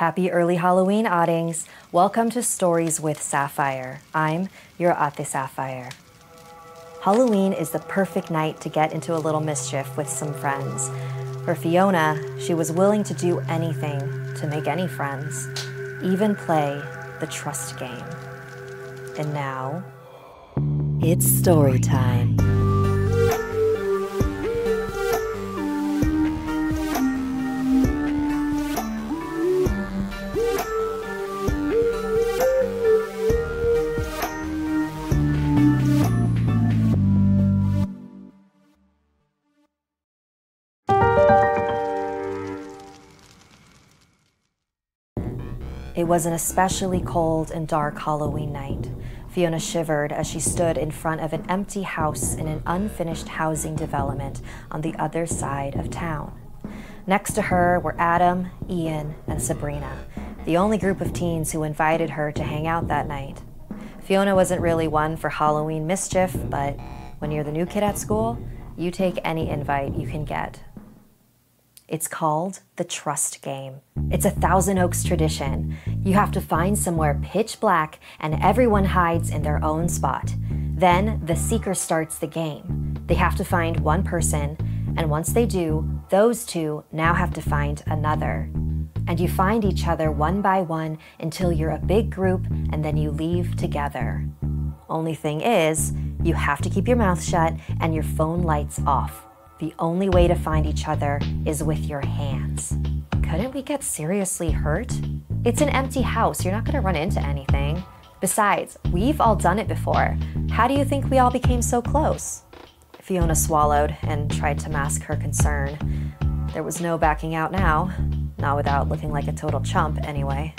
Happy early Halloween, Oddings. Welcome to Stories with Sapphire. I'm your Ate Sapphire. Halloween is the perfect night to get into a little mischief with some friends. For Fiona, she was willing to do anything to make any friends, even play the trust game. And now, it's story time. It was an especially cold and dark Halloween night. Fiona shivered as she stood in front of an empty house in an unfinished housing development on the other side of town. Next to her were Adam, Ian, and Sabrina, the only group of teens who invited her to hang out that night. Fiona wasn't really one for Halloween mischief, but when you're the new kid at school, you take any invite you can get. It's called the trust game. It's a Thousand Oaks tradition. You have to find somewhere pitch black and everyone hides in their own spot. Then the seeker starts the game. They have to find one person, and once they do, those two now have to find another. And you find each other one by one until you're a big group, and then you leave together. Only thing is, you have to keep your mouth shut and your phone lights off. The only way to find each other is with your hands. Couldn't we get seriously hurt? It's an empty house. You're not going to run into anything. Besides, we've all done it before. How do you think we all became so close? Fiona swallowed and tried to mask her concern. There was no backing out now. Not without looking like a total chump, anyway.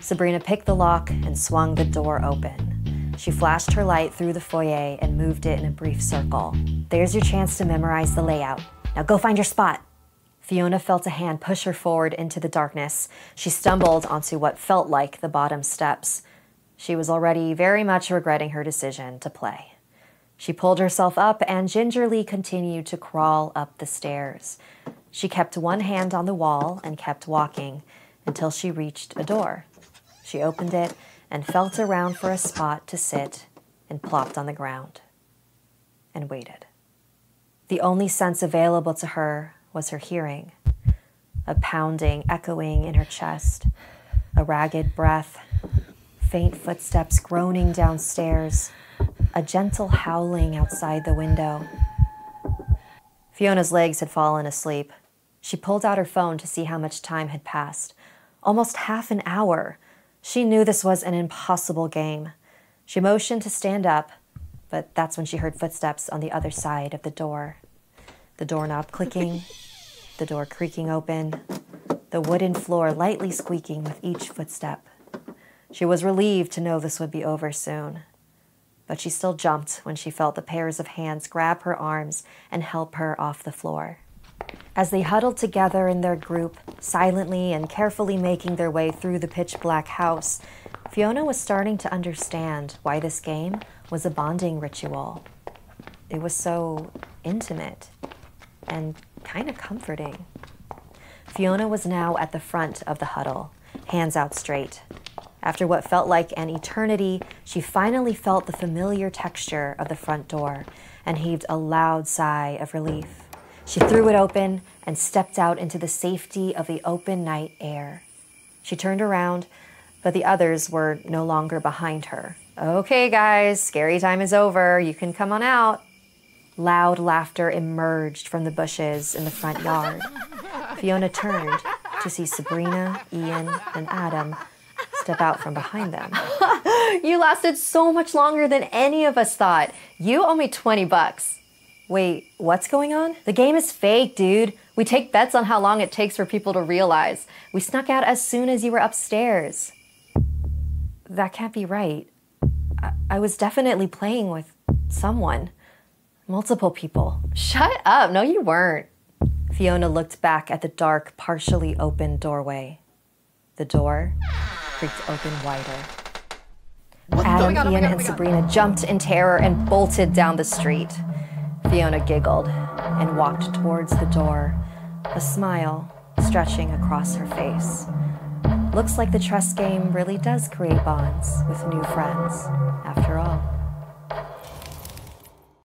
Sabrina picked the lock and swung the door open. She flashed her light through the foyer and moved it in a brief circle. There's your chance to memorize the layout. Now go find your spot. Fiona felt a hand push her forward into the darkness. She stumbled onto what felt like the bottom steps. She was already very much regretting her decision to play. She pulled herself up and gingerly continued to crawl up the stairs. She kept one hand on the wall and kept walking until she reached a door. She opened it and felt around for a spot to sit and plopped on the ground and waited. The only sense available to her was her hearing, a pounding echoing in her chest, a ragged breath, faint footsteps groaning downstairs, a gentle howling outside the window. Fiona's legs had fallen asleep. She pulled out her phone to see how much time had passed. Almost half an hour. She knew this was an impossible game. She motioned to stand up, but that's when she heard footsteps on the other side of the door. The doorknob clicking, the door creaking open, the wooden floor lightly squeaking with each footstep. She was relieved to know this would be over soon, but she still jumped when she felt the pairs of hands grab her arms and help her off the floor. As they huddled together in their group, silently and carefully making their way through the pitch-black house, Fiona was starting to understand why this game was a bonding ritual. It was so intimate and kind of comforting. Fiona was now at the front of the huddle, hands out straight. After what felt like an eternity, she finally felt the familiar texture of the front door and heaved a loud sigh of relief. She threw it open and stepped out into the safety of the open night air. She turned around, but the others were no longer behind her. Okay, guys, scary time is over. You can come on out. Loud laughter emerged from the bushes in the front yard. Fiona turned to see Sabrina, Ian, and Adam step out from behind them. You lasted so much longer than any of us thought. You owe me $20. Wait, what's going on? The game is fake, dude. We take bets on how long it takes for people to realize. We snuck out as soon as you were upstairs. That can't be right. I was definitely playing with someone. Multiple people. Shut up. No, you weren't. Fiona looked back at the dark, partially open doorway. The door creaked open wider. Adam, Ian, and Sabrina jumped in terror and bolted down the street. Fiona giggled and walked towards the door, a smile stretching across her face. Looks like the trust game really does create bonds with new friends, after all.